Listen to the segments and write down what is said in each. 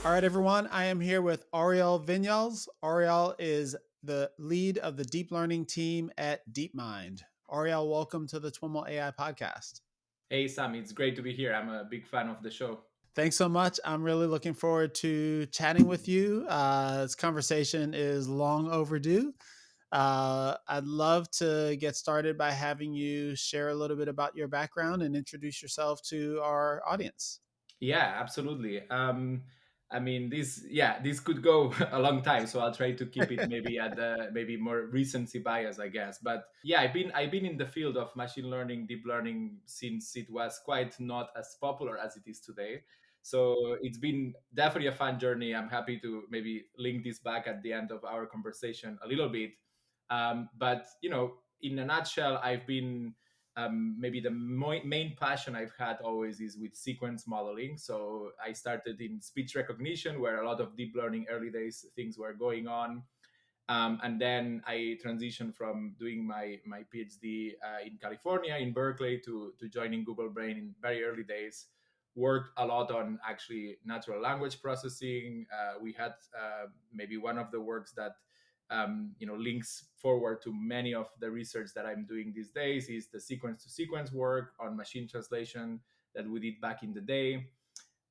All right, everyone. I am here with Oriol Vinyals. Oriol is the lead of the deep learning team at Deepmind. Oriol, welcome to the TWiML AI podcast. Hey Sam, it's great to be here. I'm a big fan of the show. Thanks so much. I'm really looking forward to chatting with you. This conversation is long overdue. I'd love to get started by having you share a little bit about your background and introduce yourself to our audience. Yeah, absolutely. This could go a long time, so I'll try to keep it maybe at the maybe more recency bias, I guess. But yeah, I've been in the field of machine learning, deep learning since it was quite not as popular as it is today. So it's been definitely a fun journey. I'm happy to maybe link this back at the end of our conversation a little bit. But in a nutshell, I've been maybe the main passion I've had always is with sequence modeling. So I started in speech recognition, where a lot of deep learning early days things were going on. And then I transitioned from doing my PhD in California, in Berkeley, to joining Google Brain in very early days. Worked a lot on actually natural language processing. We had maybe one of the works that links forward to many of the research that I'm doing these days is the sequence to sequence work on machine translation that we did back in the day.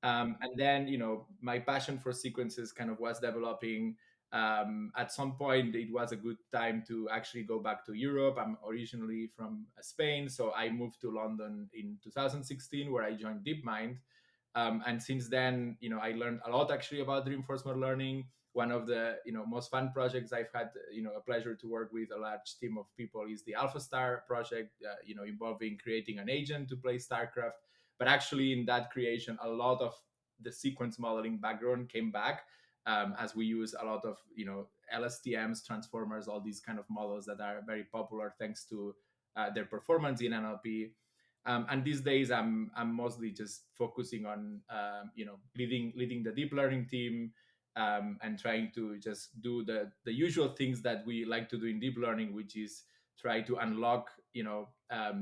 And then my passion for sequences kind of was developing. At some point it was a good time to actually go back to Europe. I'm originally from Spain, so I moved to London in 2016, where I joined Deepmind. And since then, I learned a lot actually about reinforcement learning. One of the most fun projects I've had a pleasure to work with a large team of people is the AlphaStar project, involving creating an agent to play StarCraft. But actually, in that creation, a lot of the sequence modeling background came back, as we use a lot of LSTMs, transformers, all these kind of models that are very popular thanks to their performance in NLP. And these days, I'm mostly just focusing on leading the deep learning team, and trying to just do the usual things that we like to do in deep learning, which is try to unlock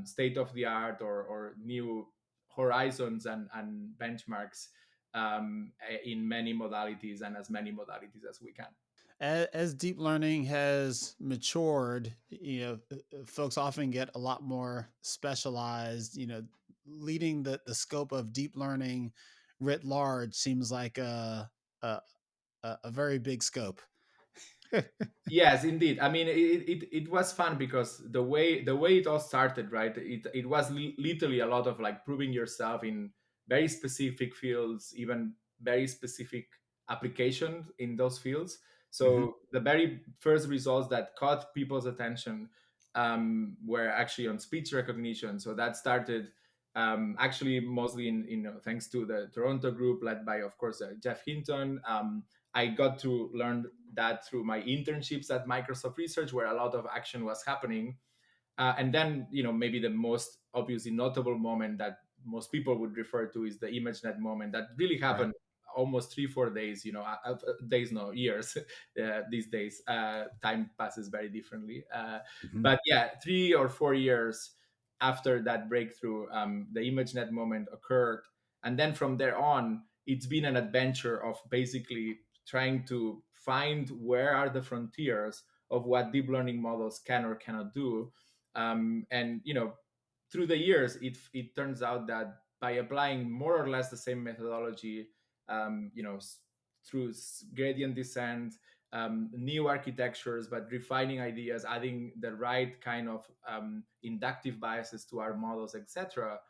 state of the art or new horizons and benchmarks, in many modalities and as many modalities as we can. As deep learning has matured, folks often get a lot more specialized. Leading the scope of deep learning writ large seems like a, a very big scope. Yes, indeed. I mean, it was fun because the way it all started, right? It was literally a lot of like proving yourself in very specific fields, even very specific applications in those fields. Hmm. So the very first results that caught people's attention were actually on speech recognition. So that started actually mostly in thanks to the Toronto group led by, of course, Jeff Hinton. I got to learn that through my internships at Microsoft Research, where a lot of action was happening. And then, maybe the most obviously notable moment that most people would refer to is the ImageNet moment that really Right. happened almost 3 4 days, days, no, years. These days, time passes very differently. Hmm. But yeah, 3 or 4 years after that breakthrough, the ImageNet moment occurred. And then from there on, it's been an adventure of basically trying to find where are the frontiers of what deep learning models can or cannot do. And through the years, it turns out that by applying more or less the same methodology, through gradient descent, new architectures, but refining ideas, adding the right kind of inductive biases to our models, etc.,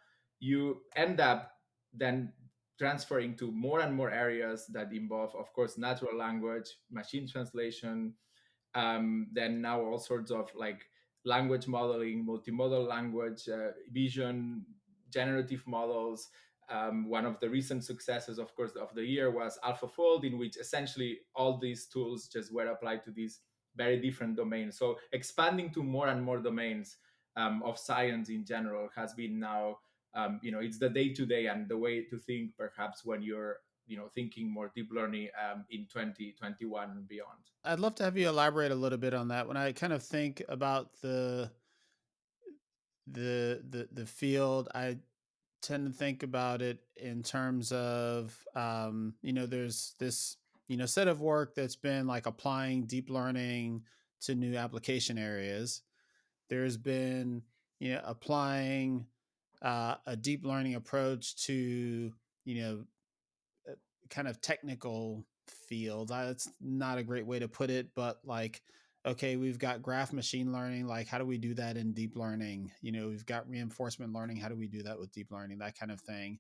you end up then transferring to more and more areas that involve, of course, natural language, machine translation, then now all sorts of like language modeling, multimodal language, vision, generative models. One of the recent successes, of course, of the year was AlphaFold, in which essentially all these tools just were applied to these very different domains. So expanding to more and more domains of science in general has been now, it's the day to day and the way to think, perhaps when you're thinking more deep learning in 2021 and beyond. I'd love to have you elaborate a little bit on that. When I kind of think about the field, I tend to think about it in terms of, there's this, set of work that's been like applying deep learning to new application areas. There's been, applying a deep learning approach to, you know, uh, kind of technical fields. That's not a great way to put it, but like, okay, we've got graph machine learning. Like, how do we do that in deep learning? We've got reinforcement learning. How do we do that with deep learning? That kind of thing.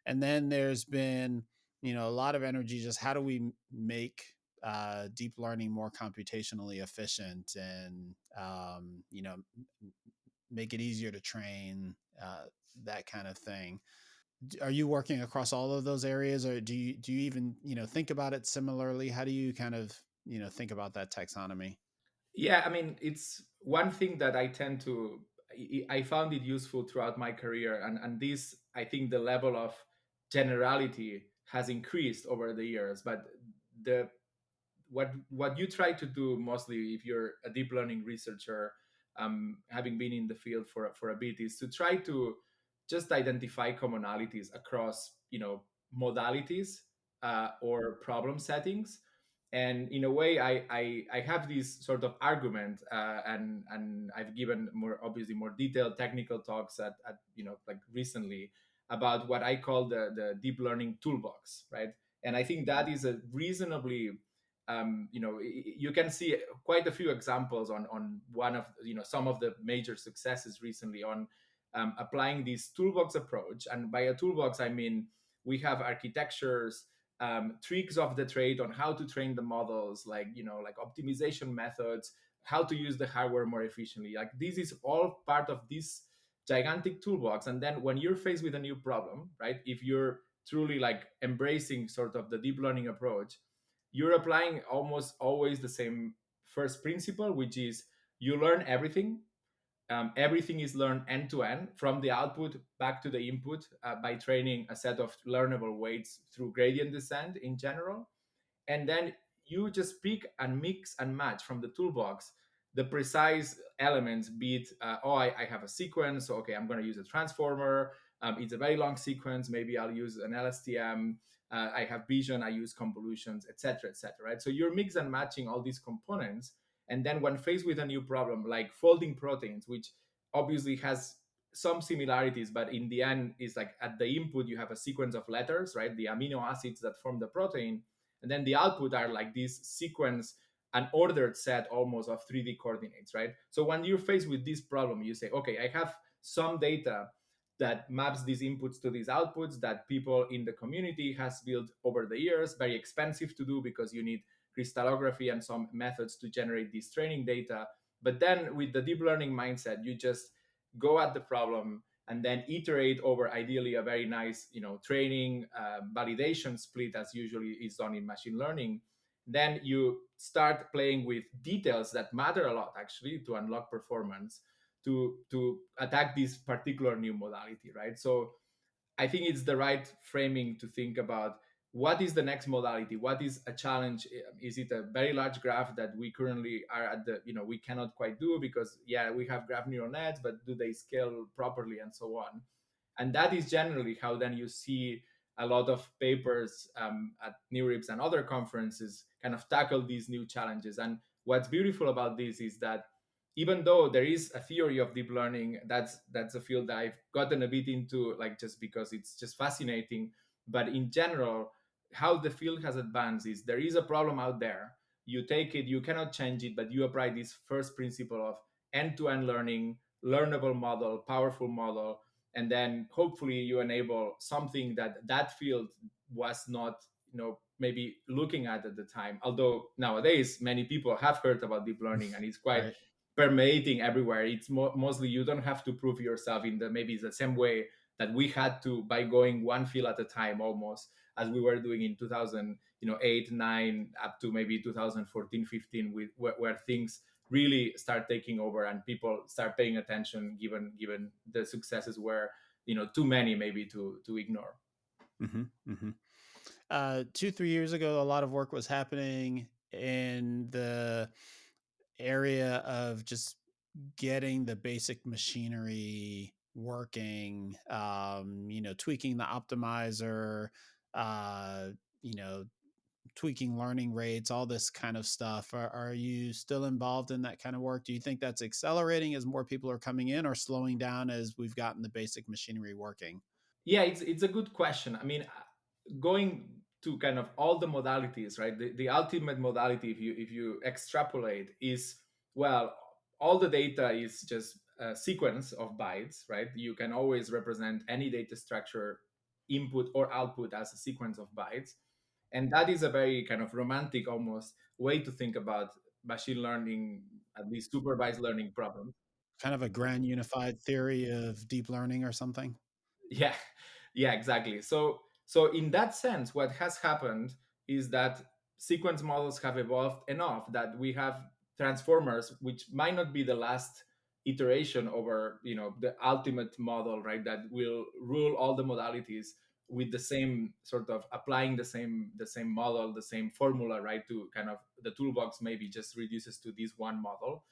And then there's been, a lot of energy just how do we make deep learning more computationally efficient and, make it easier to train, that kind of thing. Are you working across all of those areas, or do you even think about it similarly? How do you kind of think about that taxonomy? Yeah, I mean, it's one thing that I tend to. I found it useful throughout my career, and this, I think, the level of generality has increased over the years. But the what you try to do mostly, if you're a deep learning researcher, having been in the field for a bit, is to try to just identify commonalities across modalities or problem settings. And in a way, I have this sort of argument, and I've given more, obviously, more detailed technical talks at like recently, about what I call the deep learning toolbox, right? And I think that is a reasonably, you can see quite a few examples on one of some of the major successes recently on applying this toolbox approach. And by a toolbox, I mean we have architectures, tricks of the trade on how to train the models, like like optimization methods, how to use the hardware more efficiently. Like this is all part of this gigantic toolbox. And then when you're faced with a new problem, right? If you're truly like embracing sort of the deep learning approach, you're applying almost always the same first principle, which is you learn everything. Everything is learned end to end from the output back to the input, by training a set of learnable weights through gradient descent in general. And then you just pick and mix and match from the toolbox the precise elements, be it I have a sequence, so okay, I'm going to use a transformer. It's a very long sequence, maybe I'll use an LSTM. I have vision, I use convolutions, etc., right? So you're mix and matching all these components. And then when faced with a new problem like folding proteins, which obviously has some similarities, but in the end is like at the input you have a sequence of letters, right? The amino acids that form the protein. And then the output are like this sequence, an ordered set almost of 3D coordinates, right? So when you're faced with this problem, you say, okay, I have some data that maps these inputs to these outputs that people in the community has built over the years, very expensive to do because you need crystallography and some methods to generate this training data. But then with the deep learning mindset, you just go at the problem and then iterate over ideally a very nice training validation split, as usually is done in machine learning. Then you start playing with details that matter a lot actually to unlock performance, to attack this particular new modality, right? So I think it's the right framing to think about what is the next modality, what is a challenge. Is it a very large graph that we currently are at the we cannot quite do because yeah, we have graph neural nets, but do they scale properly and so on. And that is generally how then you see a lot of papers at NeurIPS and other conferences kind of tackle these new challenges. And what's beautiful about this is that even though there is a theory of deep learning, that's a field that I've gotten a bit into, like just because it's just fascinating. But in general, how the field has advanced is there is a problem out there. You take it, you cannot change it, but you apply this first principle of end-to-end learning, learnable model, powerful model, and then hopefully you enable something that that field was not maybe looking at the time. Although nowadays many people have heard about deep learning and it's quite Right. permeating everywhere. It's mostly you don't have to prove yourself in the maybe the same way that we had to by going one field at a time, almost as we were doing in 2008 9 up to maybe 2014 15, with where things really start taking over and people start paying attention, given the successes were too many maybe to ignore. Hmm. Hmm. 2, 3 years ago, a lot of work was happening in the area of just getting the basic machinery working, tweaking the optimizer, uh, you know, tweaking learning rates, all this kind of stuff. Are you still involved in that kind of work? Do you think that's accelerating as more people are coming in, or slowing down as we've gotten the basic machinery working? Yeah, it's a good question. I mean, going to kind of all the modalities, right? The ultimate modality, if you extrapolate, is, well, all the data is just a sequence of bytes, right? You can always represent any data structure, input or output, as a sequence of bytes, and that is a very kind of romantic almost way to think about machine learning, at least supervised learning problems. Kind of a grand unified theory of deep learning or something? Yeah, yeah, exactly. So in that sense, what has happened is that sequence models have evolved enough that we have transformers, which might not be the last iteration over, the ultimate model, right, that will rule all the modalities with the same sort of applying the same model, the same formula, right, to kind of the toolbox maybe just reduces to this one model.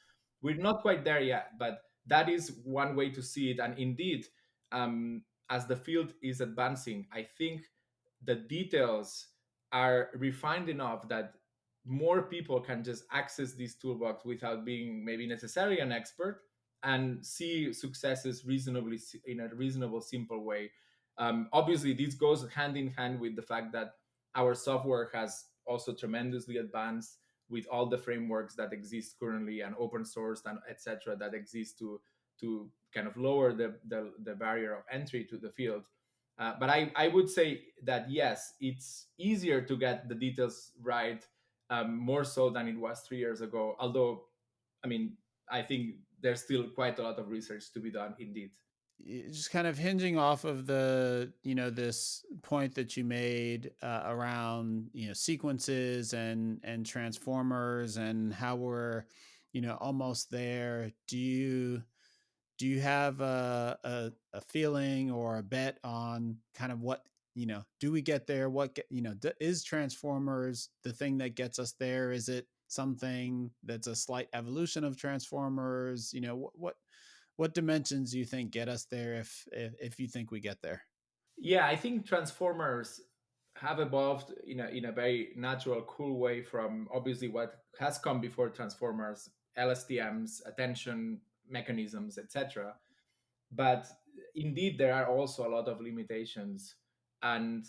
We're not quite there yet, but that is one way to see it. And indeed, as the field is advancing, I think the details are refined enough that more people can just access this toolbox without being maybe necessarily an expert, and see successes in a reasonable, simple way. Obviously, this goes hand in hand with the fact that our software has also tremendously advanced with all the frameworks that exist currently, and open source and etc. that exist to kind of lower the barrier of entry to the field. But I would say that yes, it's easier to get the details right, more so than it was 3 years ago. Although, I mean, I think there's still quite a lot of research to be done, indeed. Just kind of hinging off of the this point that you made around sequences and transformers, and how we're almost there. Do you have a feeling or a bet on kind of what, do we get there? What is transformers the thing that gets us there? Is it something that's a slight evolution of transformers? What dimensions do you think get us there, if you think we get there? Yeah, I think transformers have evolved in a very natural, cool way from obviously what has come before transformers, LSTMs, attention mechanisms, etc. But indeed, there are also a lot of limitations. And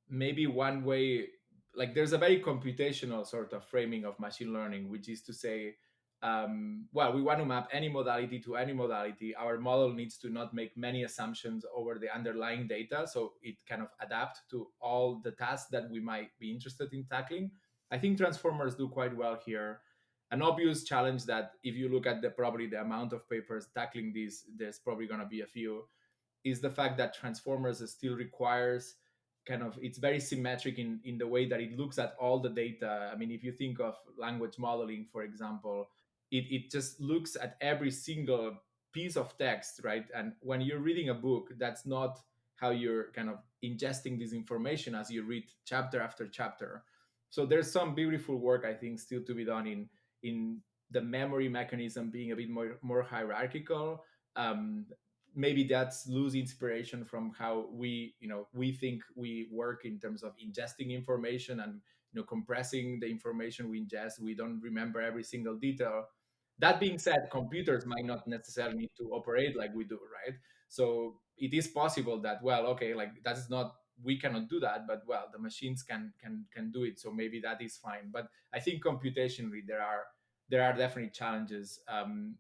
maybe one way, like, there's a very computational sort of framing of machine learning, which is to say, well, we want to map any modality to any modality. Our model needs to not make many assumptions over the underlying data, so it kind of adapt to all the tasks that we might be interested in tackling. I think transformers do quite well here. An obvious challenge that, if you look at probably the amount of papers tackling this, there's probably going to be a few, is the fact that transformers still requires kind of, it's very symmetric in the way that it looks at all the data. I mean, if you think of language modeling, for example, it just looks at every single piece of text, right? And when you're reading a book, that's not how you're kind of ingesting this information as you read chapter after chapter. So there's some beautiful work, I think, still to be done in the memory mechanism being a bit more hierarchical. um, Maybe that's lose inspiration from how we think we work in terms of ingesting information, and compressing the information we ingest. We don't remember every single detail. That being said, computers might not necessarily need to operate like we do, right? So it is possible that, well, okay, like, that is not, we cannot do that, but well, the machines can do it, so maybe that is fine. But I think computationally there are definitely challenges,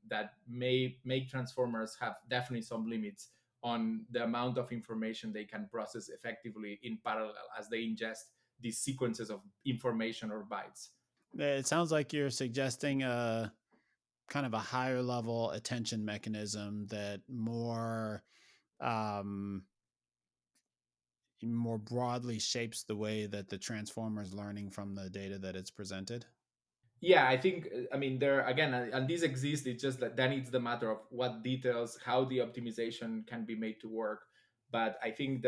that may make transformers have definitely some limits on the amount of information they can process effectively in parallel as they ingest these sequences of information or bytes. It sounds like you're suggesting a kind of a higher level attention mechanism that um, more broadly shapes the way that the transformer is learning from the data that it's presented. Yeah, I think, I mean, there again, and these exist. It's just that then it's the matter of what details, how the optimization can be made to work. But I think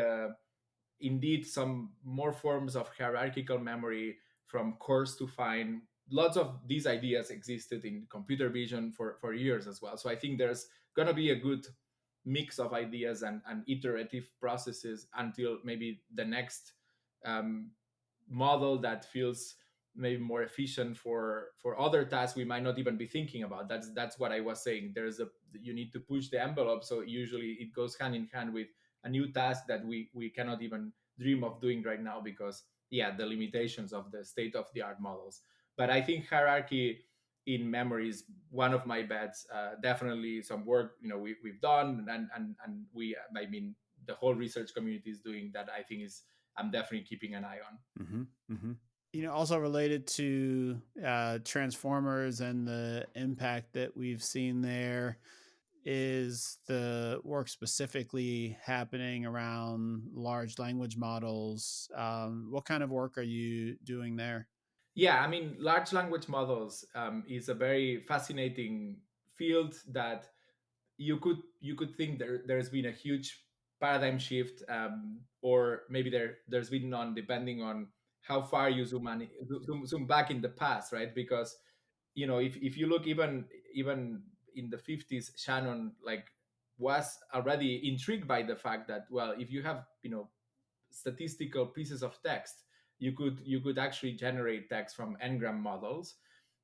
indeed some more forms of hierarchical memory, from coarse to fine, lots of these ideas existed in computer vision for years as well. So I think there's going to be a good mix of ideas and iterative processes until maybe the next um, model that feels maybe more efficient for other tasks we might not even be thinking about. That's what I was saying. There's a You need to push the envelope, so usually it goes hand in hand with a new task that we cannot even dream of doing right now because, yeah, the limitations of the state of the art models. But I think hierarchy in memory is one of my bets. Definitely some work we've done, and we I mean the whole research community is doing that. I think is I'm definitely keeping an eye on. Hmm. Hmm. Also related to transformers and the impact that we've seen there, is the work specifically happening around large language models? What kind of work are you doing there? Yeah, I mean, large language models is a very fascinating field that you could think there's been a huge paradigm shift, or maybe there's been none, depending on how far you zoom back in the past, right? Because if you look even in the 50s, Shannon like was already intrigued by the fact that, well, if you have statistical pieces of text, you could actually generate text from n-gram models,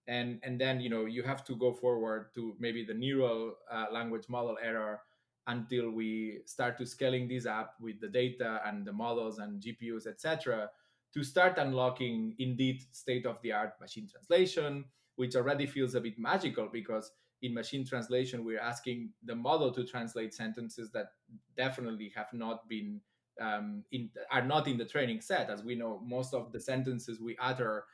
and then you have to go forward to maybe the neural language model era until we start to scaling this up with the data and the models and GPUs, etc., to start unlocking indeed state of the art machine translation, which already feels a bit magical because in machine translation we're asking the model to translate sentences that definitely have not been are not in the training set. As we know, most of the sentences we utter,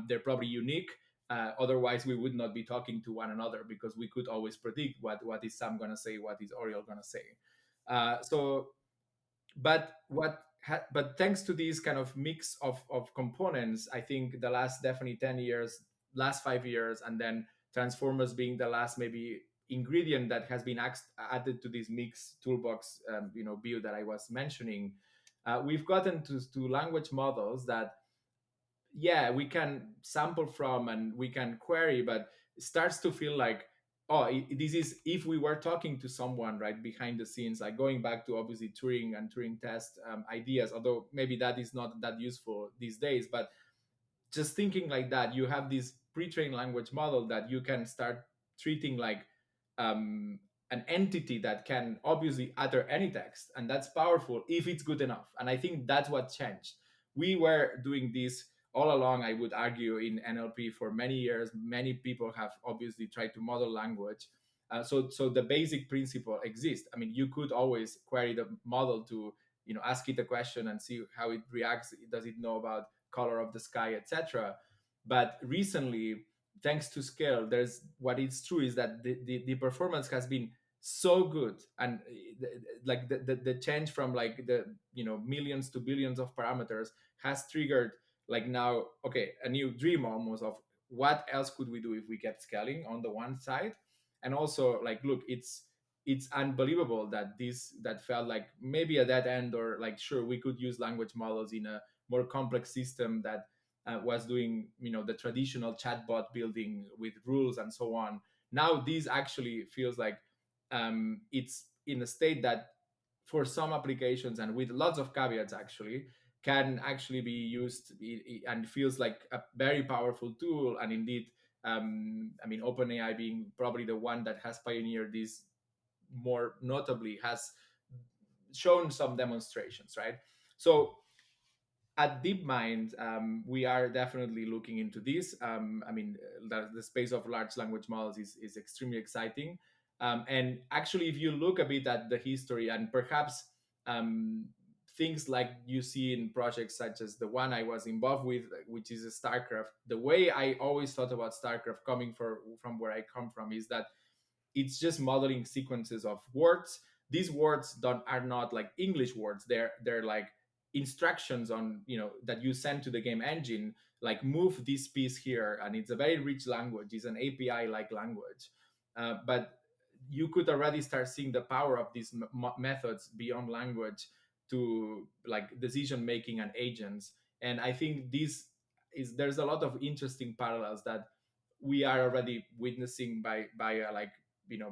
they're probably unique. Otherwise, we would not be talking to one another because we could always predict what is Sam gonna say, what is Oriol gonna say. So, but thanks to these kind of mix of components, I think the last definitely 10 years, last 5 years, and then transformers being the last maybe ingredient that has been added to this mix toolbox, build that I was mentioning. We've gotten to language models that, yeah, we can sample from and we can query, but it starts to feel like, oh, this is if we were talking to someone right behind the scenes, like going back to obviously Turing and Turing test ideas, although maybe that is not that useful these days. But just thinking like that, you have this pre-trained language model that you can start treating like um, an entity that can obviously utter any text, and that's powerful if it's good enough. And I think that's what changed. We were doing this all along, I would argue, in NLP for many years. Many people have obviously tried to model language. So the basic principle exists. I mean, you could always query the model to ask it a question and see how it reacts. Does it know about color of the sky, etc. But recently, thanks to scale, there's what is true is that the performance has been so good, and like the change from like the millions to billions of parameters has triggered like now, okay, a new dream almost of what else could we do if we kept scaling on the one side. And also, like, look, it's unbelievable that that felt like maybe a dead end, or like, sure, we could use language models in a more complex system that was doing the traditional chatbot building with rules and so on. Now this actually feels like it's in a state that for some applications, and with lots of caveats actually, can actually be used, and feels like a very powerful tool. And indeed, I mean, OpenAI being probably the one that has pioneered this more notably, has shown some demonstrations, right? So at Deepmind, we are definitely looking into this. I mean, the space of large language models is extremely exciting. And actually, if you look a bit at the history, and perhaps um, things like you see in projects such as the one I was involved with, which is a StarCraft, the way I always thought about StarCraft coming from where I come from is that it's just modeling sequences of words. These words don't are not like English words. They're like instructions on that you send to the game engine, like move this piece here. And it's a very rich language. It's an API like language. But you could already start seeing the power of these methods beyond language to like decision making and agents. And I think this is there's a lot of interesting parallels that we are already witnessing by like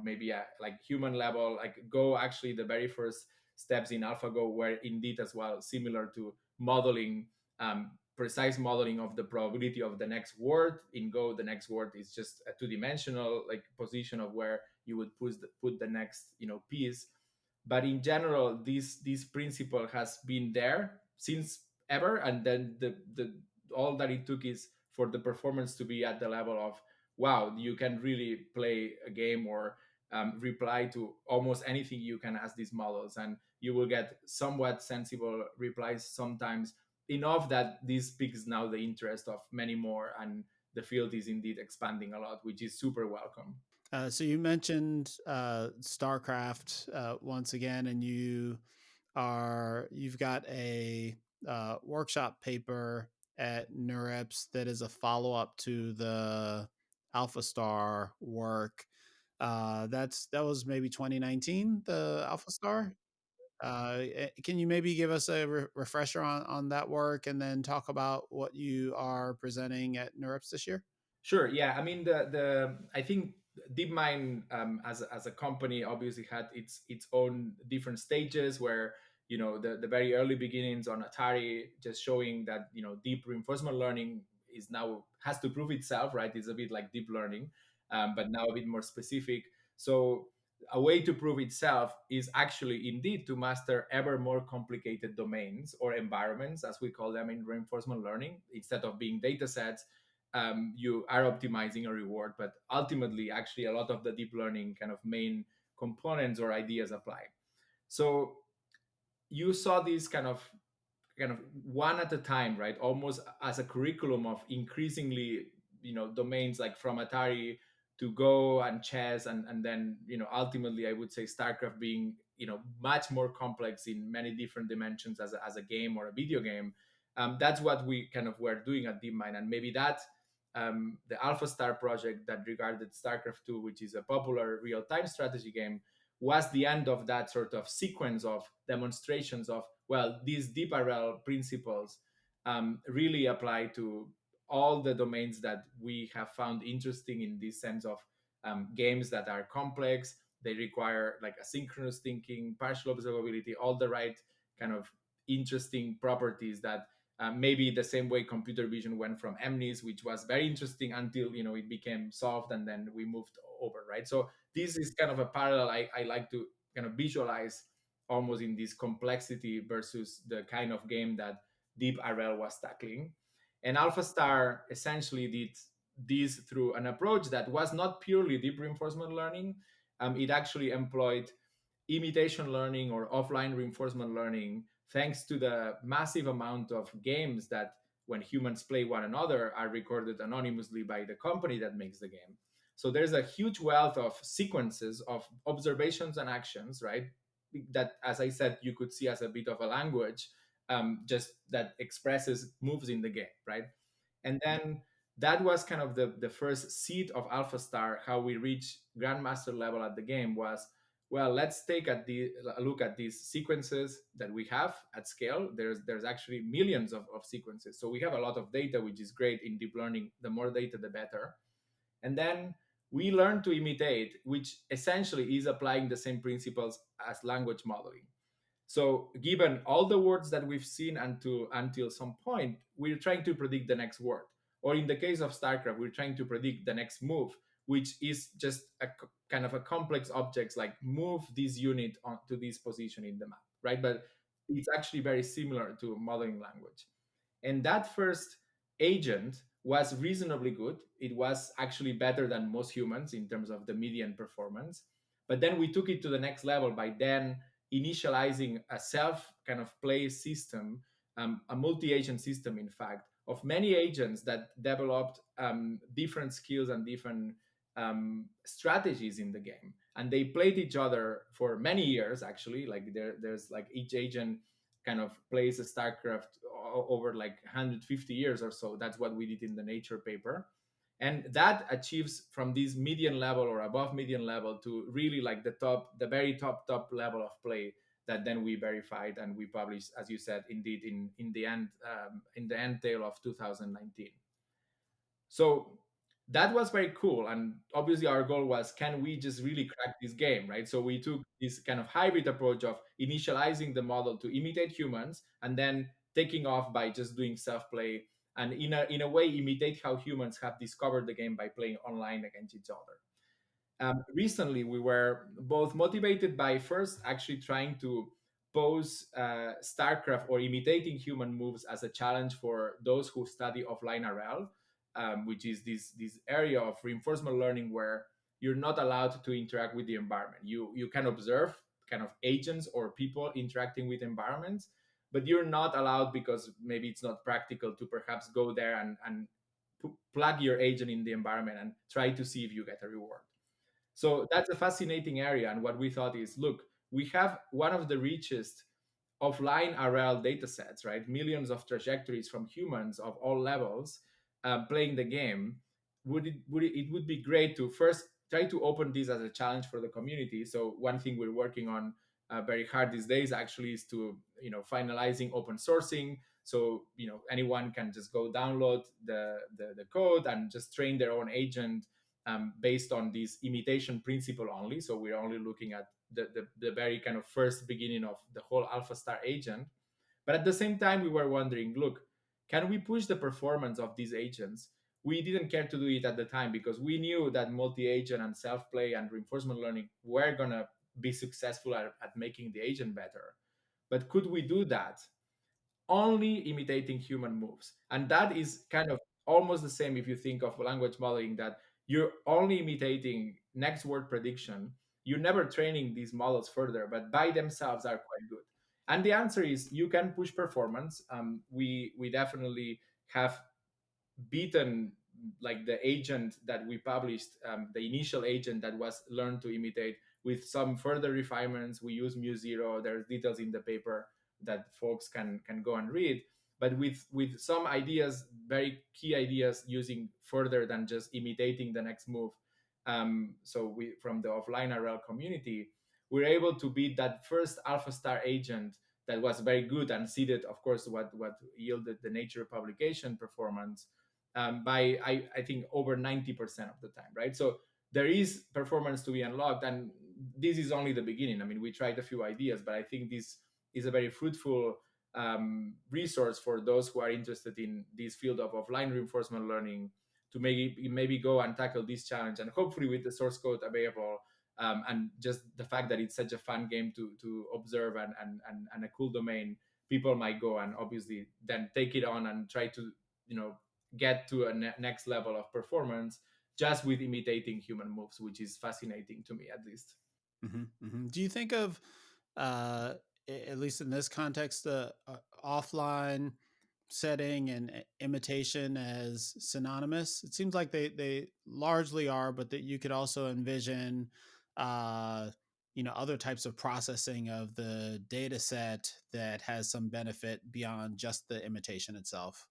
maybe like human level, like Go. Actually, the very first steps in AlphaGo were indeed as well similar to modeling, precise modeling of the probability of the next word. In Go, the next word is just a two-dimensional like position of where you would put the next piece. But in general, this principle has been there since ever, and then the all that it took is for the performance to be at the level of, wow, you can really play a game or reply to almost anything you can ask these models, and you will get somewhat sensible replies sometimes, enough that this piques now the interest of many more, and the field is indeed expanding a lot, which is super welcome. So you mentioned StarCraft once again, and you've got a workshop paper at NeurIPS that is a follow up to the AlphaStar work. That was maybe 2019, the AlphaStar. Can you maybe give us a refresher on that work, and then talk about what you are presenting at NeurIPS this year? Sure. Yeah. I mean, the I think Deepmind, as a company, obviously had its own different stages where the very early beginnings on Atari, just showing that deep reinforcement learning is now has to prove itself, right? It's a bit like deep learning, but now a bit more specific. So a way to prove itself is actually indeed to master ever more complicated domains or environments, as we call them in reinforcement learning. Instead of being data sets, you are optimizing a reward, but ultimately, actually, a lot of the deep learning kind of main components or ideas apply. So you saw these kind of one at a time, right? Almost as a curriculum of increasingly, domains like from Atari to Go and chess, and then ultimately, I would say StarCraft being much more complex in many different dimensions as a game or a video game. That's what we kind of were doing at DeepMind, and maybe that the AlphaStar project that regarded StarCraft II, which is a popular real-time strategy game, was the end of that sort of sequence of demonstrations of, well, these deep RL principles really apply to all the domains that we have found interesting in this sense of games that are complex. They require like asynchronous thinking, partial observability, all the right kind of interesting properties that maybe the same way computer vision went from MNIST, which was very interesting until it became soft, and then we moved over, right? So this is kind of a parallel I like to kind of visualize, almost in this complexity versus the kind of game that Deep RL was tackling. And AlphaStar essentially did this through an approach that was not purely deep reinforcement learning. It actually employed imitation learning or offline reinforcement learning, thanks to the massive amount of games that when humans play one another are recorded anonymously by the company that makes the game. So there's a huge wealth of sequences of observations and actions, right? That, as I said, you could see as a bit of a language, just that expresses moves in the game, right? And then that was kind of the first seed of AlphaStar. How we reach Grandmaster level at the game was, well, let's take a look at these sequences that we have at scale. There's actually millions of sequences. So we have a lot of data, which is great in deep learning. The more data, the better. And then we learn to imitate, which essentially is applying the same principles as language modeling. So given all the words that we've seen until some point, we're trying to predict the next word. Or in the case of StarCraft, we're trying to predict the next move, which is just a kind of a complex objects like move this unit onto this position in the map, right? But it's actually very similar to modeling language. And that first agent was reasonably good. It was actually better than most humans in terms of the median performance. But then we took it to the next level by then initializing a self kind of play system, a multi-agent system, in fact, of many agents that developed different skills and different strategies in the game. And they played each other for many years, actually. Like there's like each agent kind of plays a StarCraft over like 150 years or so. That's what we did in the Nature paper. And that achieves from this median level or above median level to really like the very top level of play that then we verified and we published, as you said, indeed in the end tail of 2019. So That was very cool. And obviously, our goal was, can we just really crack this game, right? So we took this kind of hybrid approach of initializing the model to imitate humans and then taking off by just doing self play and in a way imitate how humans have discovered the game by playing online against each other. Recently, we were both motivated by first actually trying to pose StarCraft or imitating human moves as a challenge for those who study offline RL, which is this area of reinforcement learning where you're not allowed to interact with the environment. You can observe kind of agents or people interacting with environments, but you're not allowed because maybe it's not practical to perhaps go there and plug your agent in the environment and try to see if you get a reward. So that's a fascinating area. And what we thought is, look, we have one of the richest offline RL data sets, right? Millions of trajectories from humans of all levels playing the game. It would be great to first try to open this as a challenge for the community. So one thing we're working on very hard these days actually is to finalizing open sourcing. So anyone can just go download the code and just train their own agent based on this imitation principle only. So we're only looking at the very kind of first beginning of the whole AlphaStar agent. But at the same time, we were wondering, look, can we push the performance of these agents? We didn't care to do it at the time because we knew that multi-agent and self-play and reinforcement learning were gonna be successful at making the agent better. But could we do that only imitating human moves? And that is kind of almost the same if you think of language modeling, that you're only imitating next word prediction. You're never training these models further, but by themselves are quite good. And the answer is you can push performance. We definitely have beaten like the agent that we published, the initial agent that was learned to imitate with some further refinements. We use mu0. There's details in the paper that folks can go and read, but with some ideas, very key ideas, using further than just imitating the next move. So we, from the offline RL community, we're able to beat that first AlphaStar agent that was very good and seeded, of course, what yielded the Nature publication performance by I think over 90% of the time, right? So there is performance to be unlocked, and this is only the beginning. I mean, we tried a few ideas, but I think this is a very fruitful resource for those who are interested in this field of offline reinforcement learning to maybe go and tackle this challenge, and hopefully with the source code available. And just the fact that it's such a fun game to observe and a cool domain, people might go and obviously then take it on and try to you know get to a next level of performance just with imitating human moves, which is fascinating to me at least. Do you think of, uh, at least in this context, the offline setting and imitation as synonymous? It seems like they largely are, but that you could also envision, uh, other types of processing of the data set that has some benefit beyond just the imitation itself.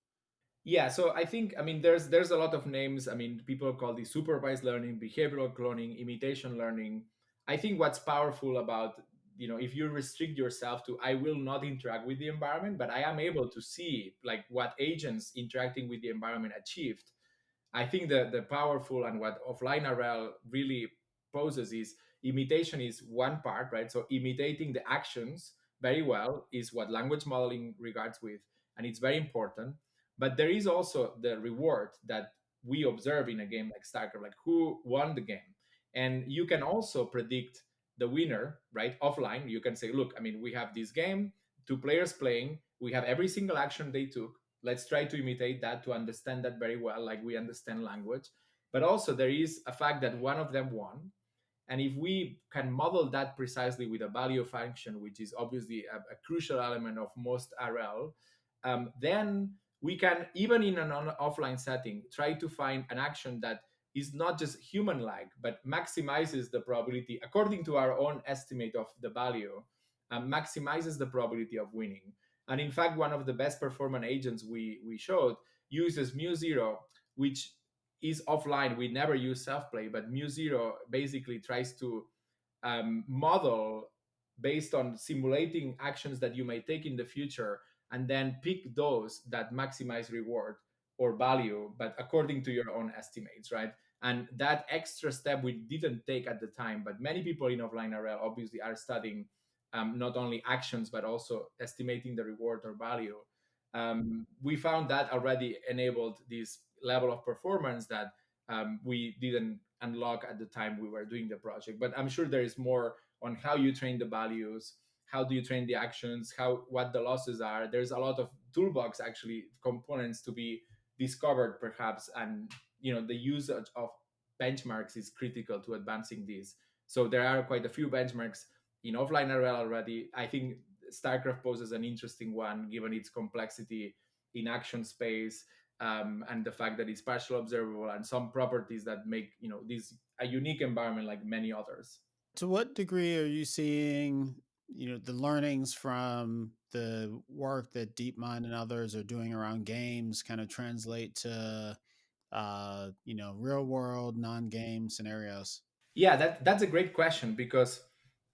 Yeah, so I think, I mean, there's a lot of names. I mean, people call this supervised learning, behavioral cloning, imitation learning. I think what's powerful about, if you restrict yourself to, I will not interact with the environment, but I am able to see like what agents interacting with the environment achieved. I think the powerful and what offline RL really poses is imitation is one part, right? So imitating the actions very well is what language modeling regards with, and it's very important. But there is also the reward that we observe in a game like StarCraft, like who won the game, and you can also predict the winner, right? Offline, you can say, look, I mean, we have this game, two players playing, we have every single action they took. Let's try to imitate that to understand that very well, like we understand language. But also, there is a fact that one of them won. And if we can model that precisely with a value function, which is obviously a crucial element of most RL, then we can, even in an offline setting, try to find an action that is not just human like, but maximizes the probability, according to our own estimate of the value, maximizes the probability of winning. And in fact, one of the best performing agents we showed uses mu0, which is offline. We never use self play, but mu0 basically tries to model based on simulating actions that you may take in the future and then pick those that maximize reward or value, but according to your own estimates, right? And that extra step we didn't take at the time, but many people in offline RL obviously are studying not only actions but also estimating the reward or value. We found that already enabled this level of performance that we didn't unlock at the time we were doing the project. But I'm sure there is more on how you train the values, how do you train the actions, how what the losses are. There's a lot of toolbox actually components to be discovered perhaps, and the usage of benchmarks is critical to advancing this. So there are quite a few benchmarks in offline RL already. I think StarCraft poses an interesting one given its complexity in action space, and the fact that it's partial observable and some properties that make this a unique environment like many others. To what degree are you seeing, the learnings from the work that DeepMind and others are doing around games kind of translate to, real world non-game scenarios? Yeah, that's a great question because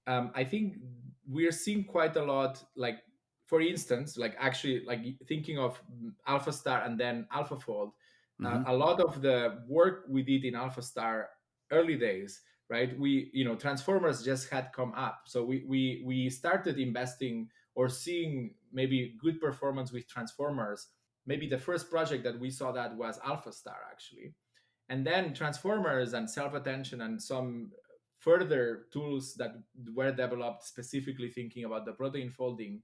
I think we're seeing quite a lot. Like, for instance, like actually, like thinking of AlphaStar and then AlphaFold, Hmm. a lot of the work we did in AlphaStar early days, right? Transformers just had come up, so we started investing or seeing maybe good performance with Transformers. Maybe the first project that we saw that was AlphaStar actually, and then transformers and self-attention and some further tools that were developed specifically thinking about the protein folding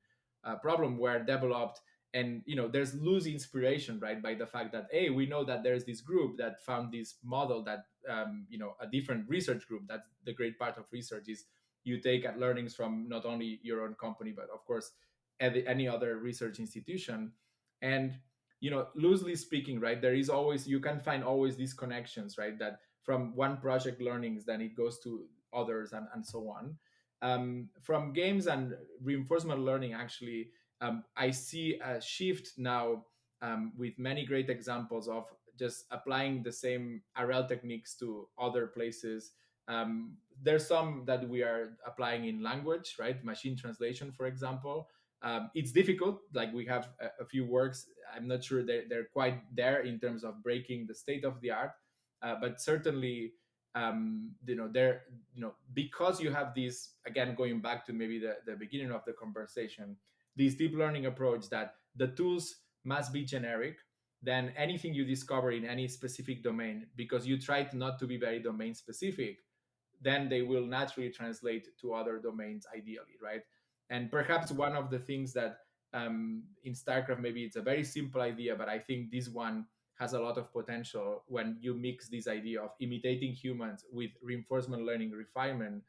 problem were developed. And there's loose inspiration, right, by the fact that, hey, we know that there's this group that found this model that a different research group. That's the great part of research, is you take at learnings from not only your own company but of course any other research institution. And loosely speaking, right, there is always, you can find always these connections, right, that from one project learnings then it goes to others, and so on. From games and reinforcement learning actually, I see a shift now, with many great examples of just applying the same RL techniques to other places. There's some that we are applying in language, right, machine translation for example. It's difficult, like we have a few works. I'm not sure they're quite there in terms of breaking the state of the art, but certainly there, because you have these, again going back to maybe the beginning of the conversation, this deep learning approach that the tools must be generic, then anything you discover in any specific domain, because you try not to be very domain specific, then they will naturally translate to other domains ideally, right? And perhaps one of the things that, in StarCraft, maybe it's a very simple idea, but I think this one has a lot of potential when you mix this idea of imitating humans with reinforcement learning refinement,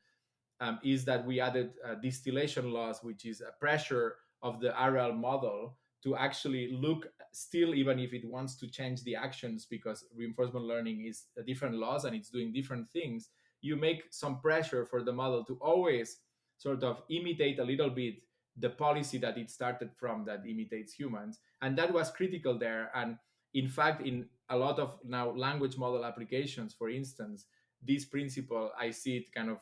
is that we added distillation loss, which is a pressure of the RL model to actually look still, even if it wants to change the actions, because reinforcement learning is a different loss and it's doing different things. You make some pressure for the model to always sort of imitate a little bit the policy that it started from, that imitates humans. And that was critical there. And in fact, in a lot of now language model applications, for instance, this principle, I see it kind of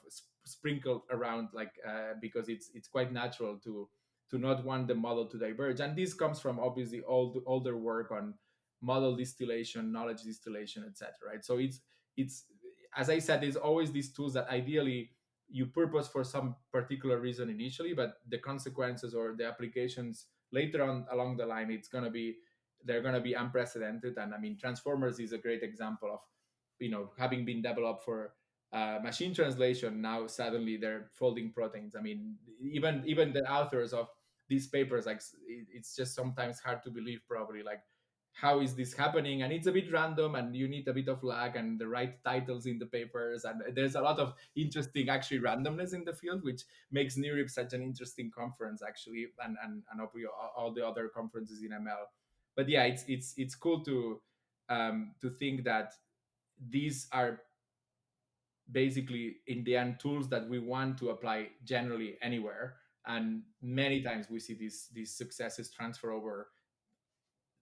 sprinkled around, like because it's quite natural to not want the model to diverge. And this comes from obviously all the older work on model distillation, knowledge distillation, etc. Right? So it's as I said, there's always these tools that ideally you purpose for some particular reason initially, but the consequences or the applications later on along the line, they're gonna be unprecedented. And I mean, transformers is a great example of having been developed for machine translation. Now suddenly they're folding proteins. I mean, even the authors of these papers, like it's just sometimes hard to believe, probably, like how is this happening. And it's a bit random, and you need a bit of luck and the right titles in the papers, and there's a lot of interesting actually randomness in the field, which makes NeurIPS such an interesting conference actually, and all the other conferences in ML. But yeah, it's cool to think that these are basically in the end tools that we want to apply generally anywhere. And many times we see these successes transfer over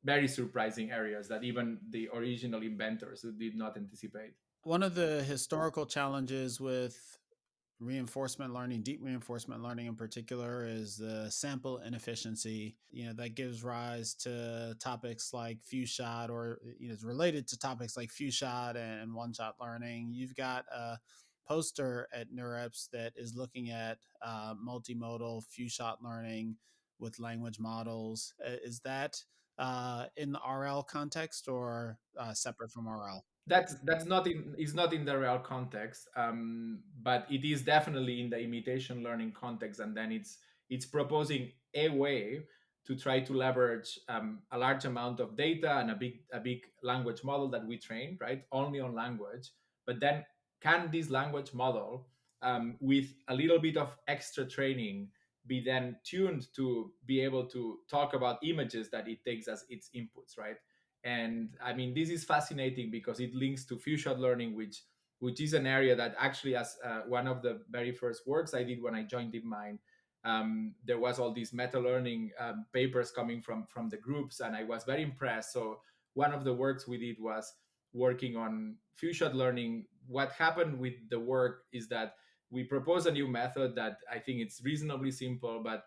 very surprising areas that even the original inventors did not anticipate. One of the historical challenges with reinforcement learning, deep reinforcement learning in particular, is the sample inefficiency. That gives rise to topics like few shot, or is related to topics like few shot and one shot learning. You've got a poster at NeurIPS that is looking at multimodal few shot learning with language models. Is that in the RL context, or separate from RL? That's not in is not in the real context, but it is definitely in the imitation learning context, and then it's proposing a way to try to leverage a large amount of data and a big language model that we train, right, only on language. But then, can this language model, with a little bit of extra training, be then tuned to be able to talk about images that it takes as its inputs, right? And I mean, this is fascinating because it links to few-shot learning, which is an area that actually, as one of the very first works I did when I joined Deepmind, there was all these meta learning papers coming from the groups, and I was very impressed. So one of the works we did was working on few-shot learning. What happened with the work is that we proposed a new method that I think it's reasonably simple, but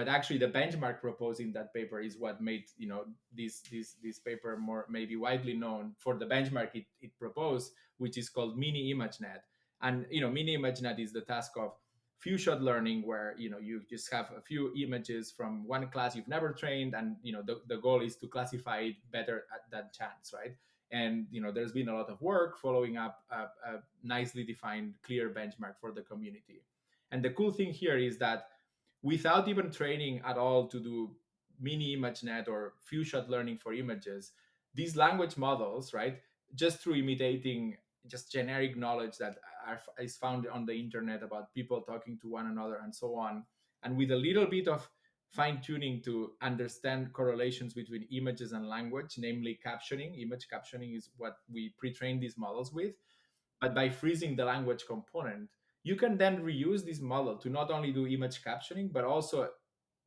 actually the benchmark proposed in that paper is what made this paper more maybe widely known for the benchmark it proposed, which is called mini ImageNet. And mini ImageNet is the task of few shot learning, where you just have a few images from one class you've never trained, and the goal is to classify it better at that chance, right? And there's been a lot of work following up a nicely defined clear benchmark for the community. And the cool thing here is that without even training at all to do mini ImageNet or few shot learning for images, these language models, right, just through imitating just generic knowledge that is found on the internet about people talking to one another and so on, and with a little bit of fine tuning to understand correlations between images and language, namely captioning. Image captioning is what we pre-train these models with. But by freezing the language component, you can then reuse this model to not only do image captioning, but also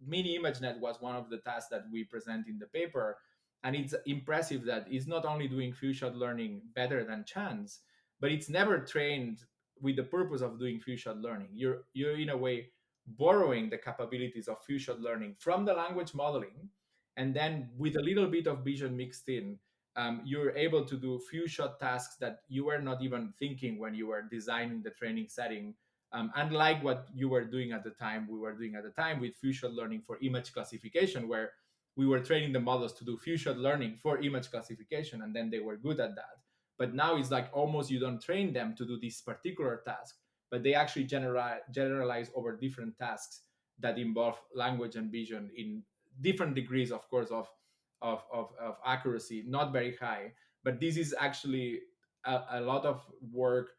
mini ImageNet was one of the tasks that we present in the paper. And it's impressive that it's not only doing few shot learning better than chance, but it's never trained with the purpose of doing few shot learning. You're in a way borrowing the capabilities of few shot learning from the language modeling, and then with a little bit of vision mixed in, you're able to do few shot tasks that you were not even thinking when you were designing the training setting. Unlike what you were doing at the time, we were doing at the time with few shot learning for image classification, where we were training the models to do few shot learning for image classification, and then they were good at that. But now it's like almost you don't train them to do this particular task, but they actually generalize over different tasks that involve language and vision in different degrees, of course, of accuracy, not very high. But this is actually a lot of work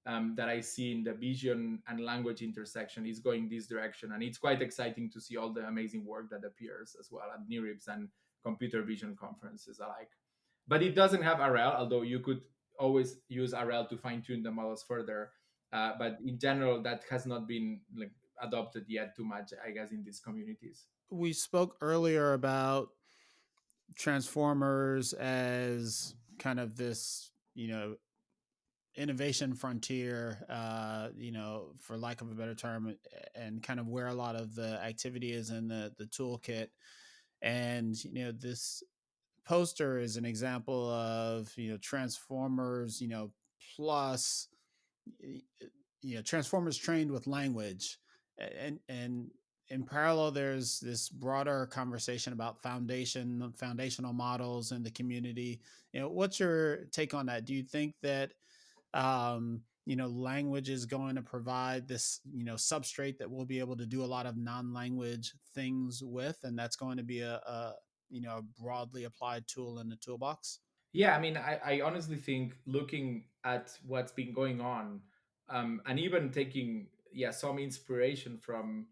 that I see in the vision and language intersection is going this direction. And it's quite exciting to see all the amazing work that appears as well at NeurIPS and computer vision conferences alike. But it doesn't have RL, although you could always use RL to fine tune the models further. But in general, that has not been like adopted yet too much, I guess, in these communities. We spoke earlier about transformers as kind of this, innovation frontier, for lack of a better term, and kind of where a lot of the activity is in the toolkit. And this poster is an example of transformers, plus transformers trained with language. And in parallel, there's this broader conversation about foundational models in the community. What's your take on that? Do you think that language is going to provide this substrate that we'll be able to do a lot of non-language things with, and that's going to be a broadly applied tool in the toolbox? Yeah, I mean, I honestly think looking at what's been going on, and even taking some inspiration from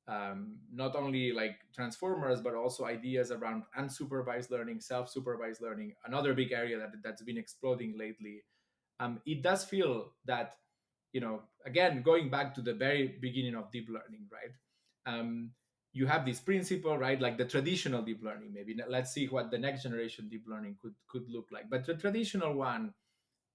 not only like transformers, but also ideas around unsupervised learning, self-supervised learning, another big area that's been exploding lately. It does feel that, again, going back to the very beginning of deep learning, right? You have this principle, right? Like the traditional deep learning. Maybe let's see what the next generation deep learning could look like. But the traditional one,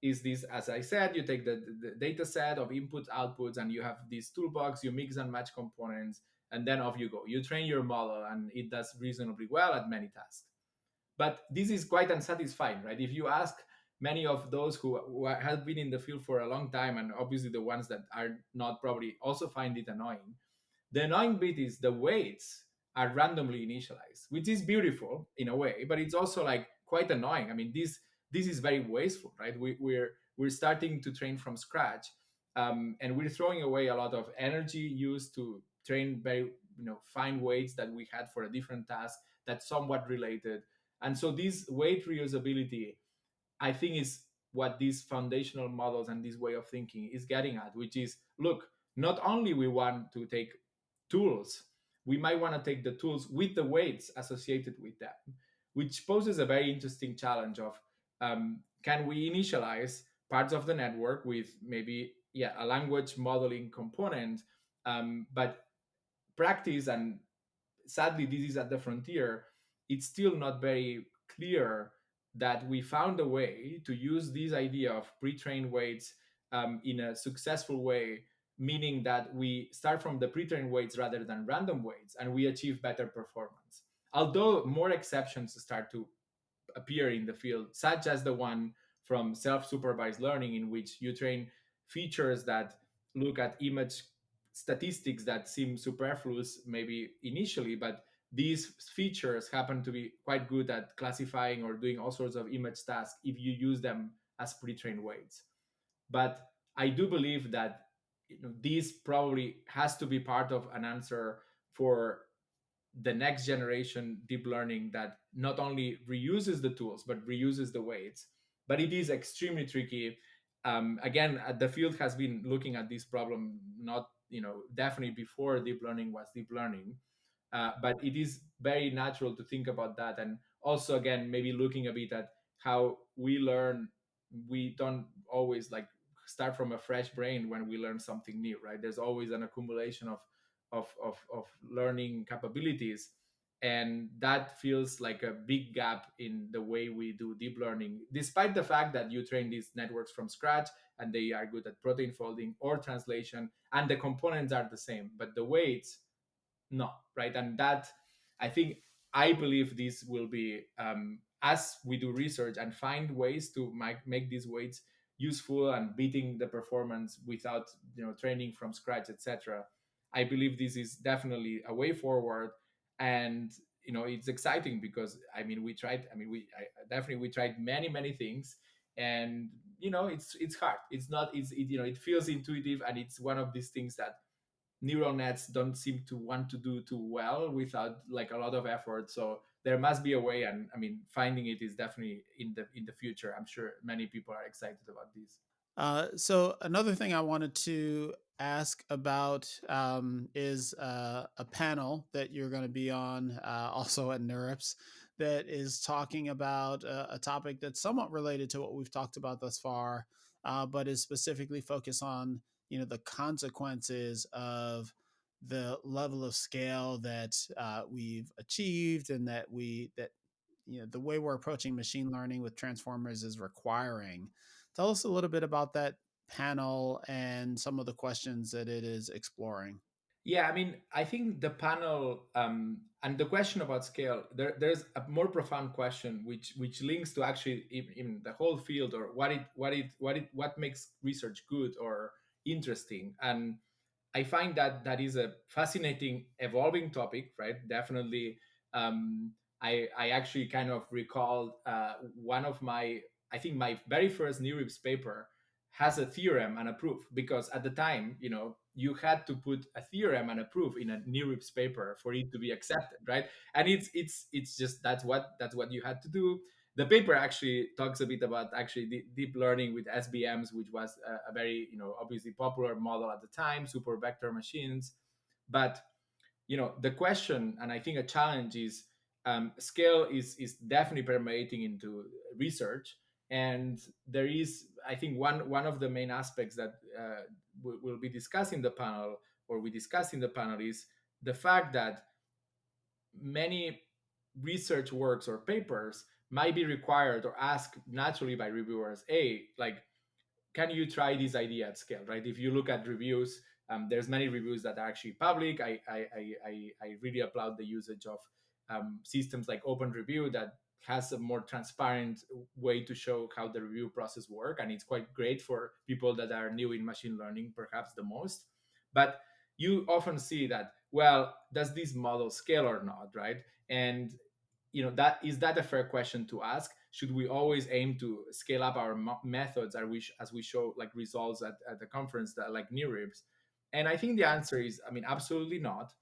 is this, as I said, you take the data set of inputs, outputs, and you have this toolbox, you mix and match components, and then off you go. You train your model, and it does reasonably well at many tasks. But this is quite unsatisfying, right? If you ask many of those who have been in the field for a long time, and obviously the ones that are not, probably also find it annoying. The annoying bit is the weights are randomly initialized, which is beautiful in a way, but it's also like quite annoying. I mean, this is very wasteful, right? We're starting to train from scratch, and we're throwing away a lot of energy used to train very fine weights that we had for a different task that's somewhat related. And so this weight reusability, I think, is what these foundational models and this way of thinking is getting at, which is, look, not only we want to take tools, we might want to take the tools with the weights associated with them, which poses a very interesting challenge of, can we initialize parts of the network with maybe, yeah, a language modeling component, but practice, and sadly this is at the frontier, it's still not very clear that we found a way to use this idea of pre-trained weights in a successful way, meaning that we start from the pre-trained weights rather than random weights, and we achieve better performance. Although more exceptions start to appear in the field, such as the one from self-supervised learning, in which you train features that look at image statistics that seem superfluous maybe initially, but these features happen to be quite good at classifying or doing all sorts of image tasks if you use them as pre-trained weights. But I do believe that this probably has to be part of an answer for the next generation deep learning that not only reuses the tools but reuses the weights. But it is extremely tricky. Again, the field has been looking at this problem, not definitely before deep learning was deep learning, but it is very natural to think about that. And also, again, maybe looking a bit at how we learn. We don't always like start from a fresh brain when we learn something new, right? There's always an accumulation of learning capabilities, and that feels like a big gap in the way we do deep learning, despite the fact that you train these networks from scratch and they are good at protein folding or translation, and the components are the same, but the weights no, right? And that, I think, I believe this will be, as we do research and find ways to make these weights useful and beating the performance without training from scratch, etc. I believe this is definitely a way forward. And it's exciting because we tried, definitely we tried many things. And it's hard, it's not it feels intuitive, and it's one of these things that neural nets don't seem to want to do too well without like a lot of effort. So there must be a way, and finding it is definitely in the future. I'm sure many people are excited about this. So another thing I wanted to ask about is a panel that you're going to be on, also at NeurIPS, that is talking about a topic that's somewhat related to what we've talked about thus far, but is specifically focused on the consequences of the level of scale that we've achieved, and that the way we're approaching machine learning with transformers is requiring. Tell us a little bit about that panel and some of the questions that it is exploring. Yeah, I think the panel, and the question about scale, there's a more profound question which links to actually in the whole field, or what makes research good or interesting. And I find that that is a fascinating evolving topic, right? Definitely. I actually kind of recalled one of my, I think my very first NeurIPS paper has a theorem and a proof, because at the time, you had to put a theorem and a proof in a NeurIPS paper for it to be accepted, right? And it's just that's what you had to do. The paper actually talks a bit about actually deep learning with SBMs, which was a very obviously popular model at the time, super vector machines. But the question, and I think a challenge is, scale is definitely permeating into research. And there is, I think, one of the main aspects that we'll be discussing in the panel, or we discussed in the panel, is the fact that many research works or papers might be required or asked naturally by reviewers, like can you try this idea at scale, right? If you look at reviews, there's many reviews that are actually public. I really applaud the usage of systems like Open Review that has a more transparent way to show how the review process work, and it's quite great for people that are new in machine learning, perhaps the most. But you often see that, well, does this model scale or not, right? And that is that a fair question to ask? Should we always aim to scale up our methods as we show like results at the conference that like NeurIPS? And I think the answer is, I mean, absolutely not.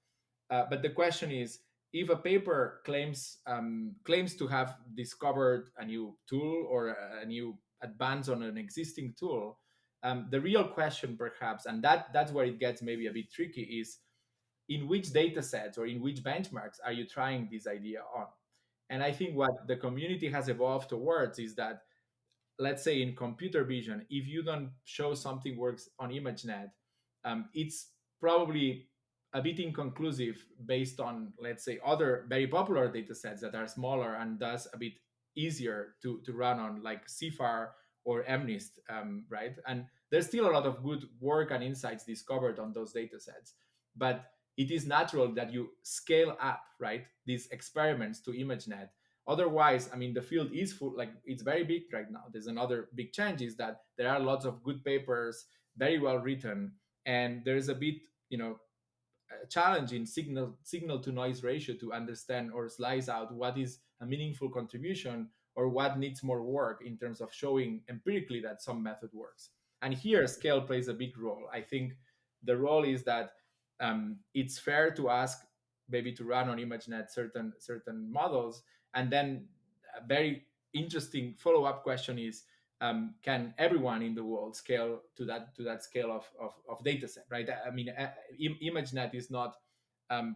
But the question is, if a paper claims to have discovered a new tool or a new advance on an existing tool, the real question perhaps, and that's where it gets maybe a bit tricky, is in which data sets or in which benchmarks are you trying this idea on? And I think what the community has evolved towards is that, let's say in computer vision, if you don't show something works on ImageNet, it's probably a bit inconclusive based on, let's say, other very popular data sets that are smaller and thus a bit easier to run on, like CIFAR or MNIST, right? And there's still a lot of good work and insights discovered on those data sets. But it is natural that you scale up, right, these experiments to ImageNet. Otherwise, I mean, the field is full, like it's very big right now. There's another big change is that there are lots of good papers, very well written, and there's a bit, a challenge in signal to noise ratio to understand or slice out what is a meaningful contribution or what needs more work in terms of showing empirically that some method works. And here, scale plays a big role. I think the role is that it's fair to ask maybe to run on ImageNet certain models, and then a very interesting follow-up question is, can everyone in the world scale to that scale of data set, right? I mean, ImageNet is not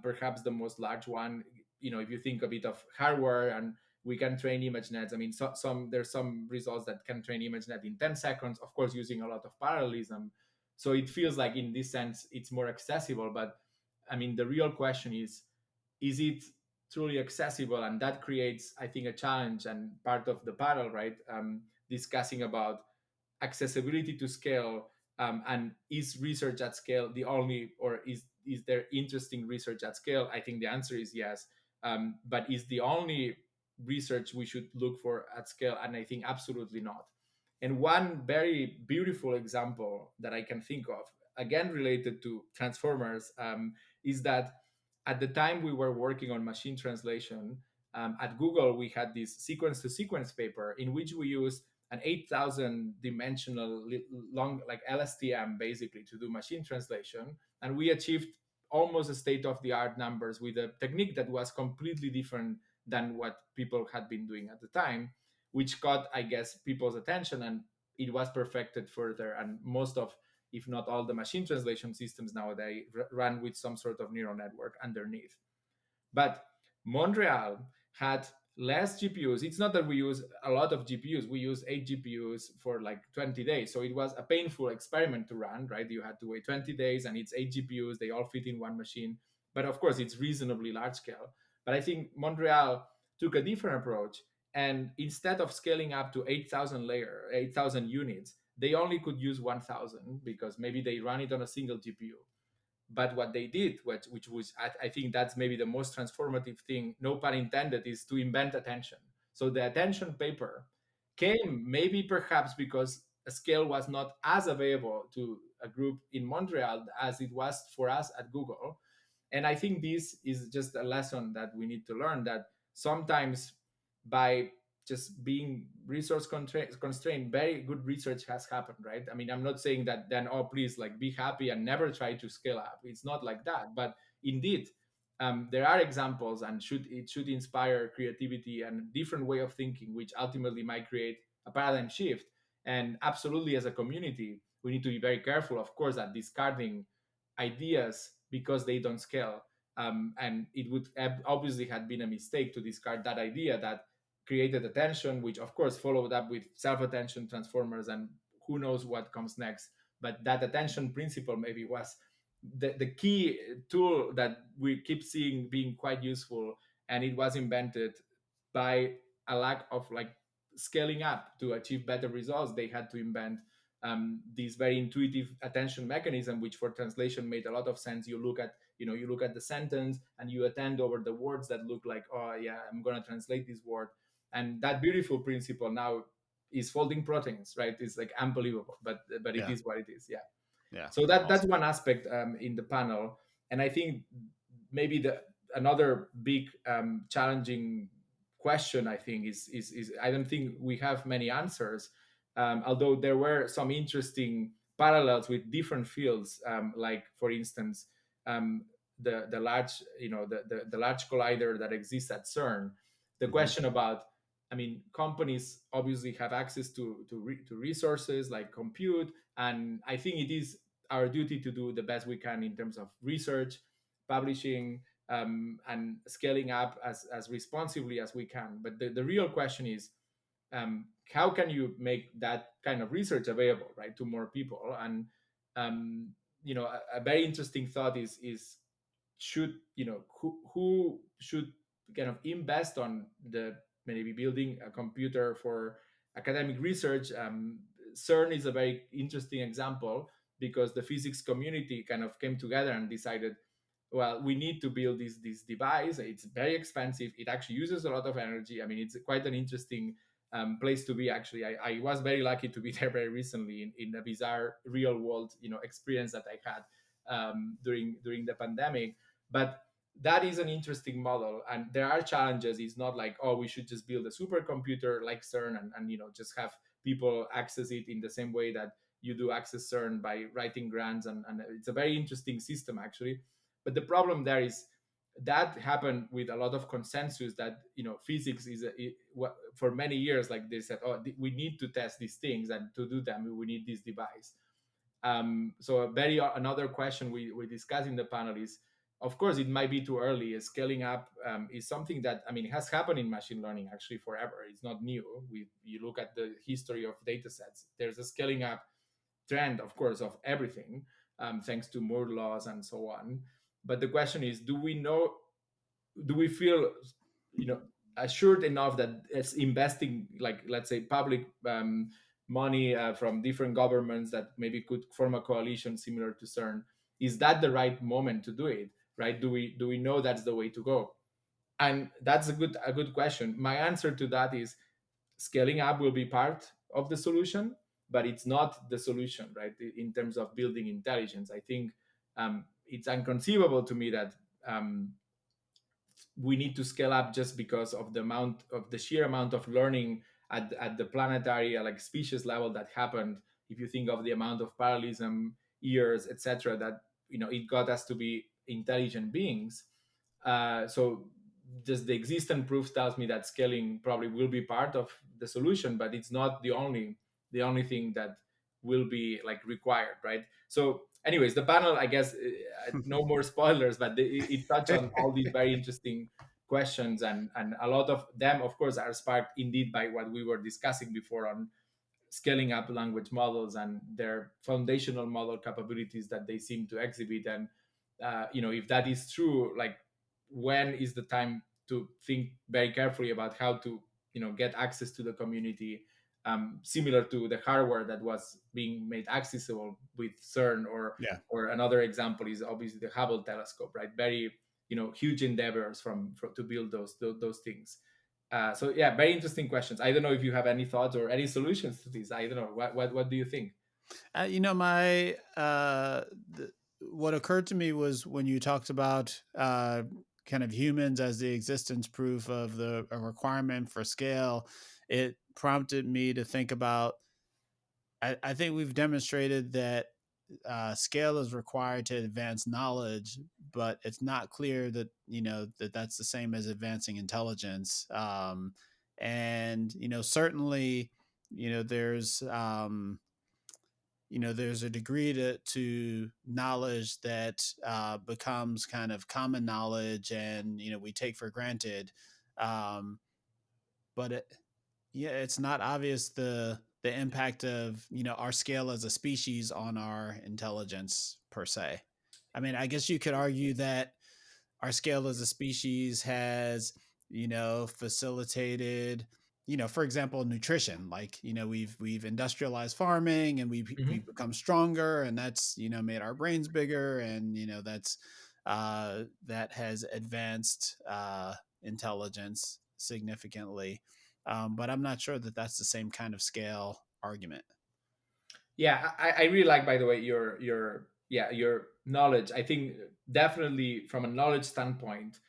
perhaps the most large one. If you think a bit of hardware, and we can train ImageNets. I mean, there's some results that can train ImageNet in 10 seconds, of course, using a lot of parallelism. So it feels like in this sense it's more accessible. But I mean, the real question is it truly accessible? And that creates, I think, a challenge and part of the panel, right? Discussing about accessibility to scale, and is research at scale the only, or is there interesting research at scale? I think the answer is yes. But is the only research we should look for at scale? And I think absolutely not. And one very beautiful example that I can think of, again related to transformers, is that at the time we were working on machine translation, at Google, we had this sequence to sequence paper in which we used an 8,000 dimensional long, like LSTM, basically to do machine translation. And we achieved almost a state of the art numbers with a technique that was completely different than what people had been doing at the time, which caught, I guess, people's attention, and it was perfected further. And most of, if not all, the machine translation systems nowadays run with some sort of neural network underneath. But Montreal had less GPUs. It's not that we use a lot of GPUs. We use 8 GPUs for like 20 days. So it was a painful experiment to run, right? You had to wait 20 days and it's 8 GPUs. They all fit in one machine. But of course, it's reasonably large scale. But I think Montreal took a different approach. And instead of scaling up to 8,000 units, they only could use 1,000 because maybe they run it on a single GPU. But what they did, which was, I think that's maybe the most transformative thing, no pun intended, is to invent attention. So the attention paper came maybe perhaps because a scale was not as available to a group in Montreal as it was for us at Google. And I think this is just a lesson that we need to learn, that sometimes by just being resource constrained, very good research has happened, right? I mean, I'm not saying that then, oh, please, like, be happy and never try to scale up. It's not like that. But indeed, there are examples, and it should inspire creativity and different way of thinking, which ultimately might create a paradigm shift. And absolutely, as a community, we need to be very careful, of course, at discarding ideas because they don't scale. And it would have obviously had been a mistake to discard that idea that created attention, which of course followed up with self-attention transformers and who knows what comes next. But that attention principle maybe was the key tool that we keep seeing being quite useful, and it was invented by a lack of like scaling up to achieve better results. They had to invent this very intuitive attention mechanism, which for translation made a lot of sense. You look at the sentence and you attend over the words that look like, oh yeah, I'm going to translate this word. And that beautiful principle now is folding proteins, right? It's like unbelievable, but it Yeah. is what it is. Yeah. Yeah. So that's Awesome. one aspect in the panel. And I think maybe the another big challenging question, I think, is I don't think we have many answers, although there were some interesting parallels with different fields, like for instance, um, the large, the large collider that exists at CERN. The Hmm. question about, I mean, companies obviously have access to resources like compute, and I think it is our duty to do the best we can in terms of research, publishing, and scaling up as responsibly as we can. But the real question is, how can you make that kind of research available, right, to more people? And um, a very interesting thought is should who should kind of invest on the maybe building a computer for academic research. CERN is a very interesting example because the physics community kind of came together and decided, well, we need to build this device. It's very expensive. It actually uses a lot of energy. I mean, it's quite an interesting place to be. Actually, I was very lucky to be there very recently in a bizarre real world experience that I had during the pandemic. But that is an interesting model, and there are challenges. It's not like, oh, we should just build a supercomputer like CERN and just have people access it in the same way that you do access CERN by writing grants, and it's a very interesting system actually. But the problem there is that happened with a lot of consensus that physics is for many years, like they said, oh, we need to test these things, and to do them we need this device. So another question we discussed in the panel is, of course, it might be too early. Scaling up is something that, I mean, has happened in machine learning actually forever. It's not new. You look at the history of data sets. There's a scaling up trend, of course, of everything, thanks to Moore laws and so on. But the question is, do we feel, you know, assured enough that it's investing, like let's say public money from different governments that maybe could form a coalition similar to CERN? Is that the right moment to do it? Right? Do we know that's the way to go? And that's a good question. My answer to that is scaling up will be part of the solution, but it's not the solution, right? In terms of building intelligence, I think it's inconceivable to me that um, we need to scale up just because of the sheer amount of learning at the planetary like species level that happened. If you think of the amount of parallelism, years, etc., that it got us to be intelligent beings. So just the existent proof tells me that scaling probably will be part of the solution, but it's not the only thing that will be like required, right? So anyways, the panel, I guess, no more spoilers, but it touched on all these very interesting questions, and a lot of them, of course, are sparked indeed by what we were discussing before on scaling up language models and their foundational model capabilities that they seem to exhibit. And if that is true, like, when is the time to think very carefully about how to get access to the community, similar to the hardware that was being made accessible with CERN, or Yeah. or another example is obviously the Hubble telescope, right? Very huge endeavors from to build those things. So yeah, very interesting questions. I don't know if you have any thoughts or any solutions to these. I don't know. What do you think? My what occurred to me was when you talked about kind of humans as the existence proof of the a requirement for scale. It prompted me to think about. I think we've demonstrated that scale is required to advance knowledge, but it's not clear that that's the same as advancing intelligence. And certainly, there's there's a degree to knowledge that becomes kind of common knowledge, and we take for granted. Um, but yeah, it's not obvious the impact of our scale as a species on our intelligence per se. I mean, I guess you could argue that our scale as a species has facilitated. for example, nutrition. Like, we've industrialized farming, and we've Mhm. become stronger, and that's made our brains bigger, and that has advanced intelligence significantly. But I'm not sure that that's the same kind of scale argument. Yeah, I really like, by the way, your knowledge. I think definitely from a knowledge standpoint,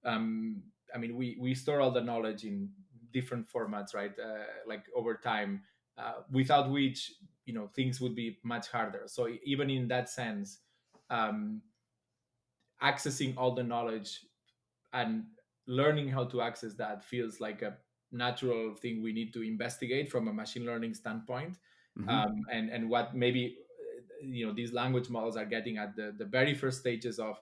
I mean, we store all the knowledge in different formats, right? Like over time, without which things would be much harder. So even in that sense, um, accessing all the knowledge and learning how to access that feels like a natural thing we need to investigate from a machine learning standpoint. Hmm. And what maybe these language models are getting at the very first stages of,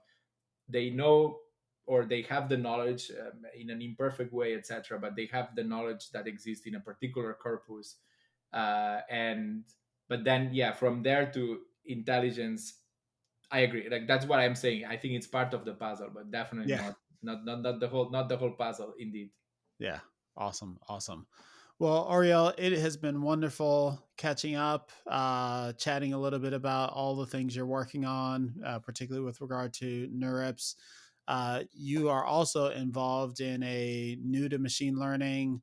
they know, or they have the knowledge in an imperfect way, etc., but they have the knowledge that exists in a particular corpus. And but then, yeah, from there to intelligence, I agree. Like, that's what I'm saying. I think it's part of the puzzle, but definitely Yeah. not the whole, not the whole puzzle. Indeed. Yeah. Awesome. Awesome. Well, Oriel, it has been wonderful catching up, chatting a little bit about all the things you're working on, particularly with regard to NeurIPS. You are also involved in a new to machine learning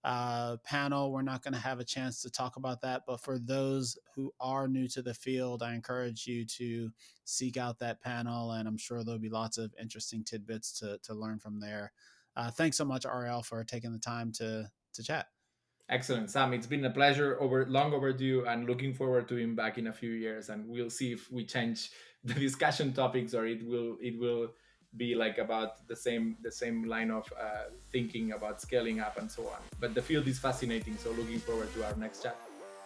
panel. We're not going to have a chance to talk about that, but for those who are new to the field, I encourage you to seek out that panel, and I'm sure there'll be lots of interesting tidbits to learn from there. Thanks so much, Ariel, for taking the time to chat. Excellent, Sam. It's been a pleasure, over long overdue, and looking forward to him back in a few years. And we'll see if we change the discussion topics, or it will be like about the same line of thinking about scaling up and so on. But the field is fascinating, so looking forward to our next chat.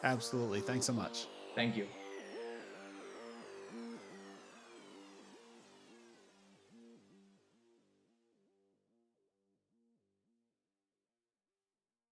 Absolutely. Thanks so much. Thank you.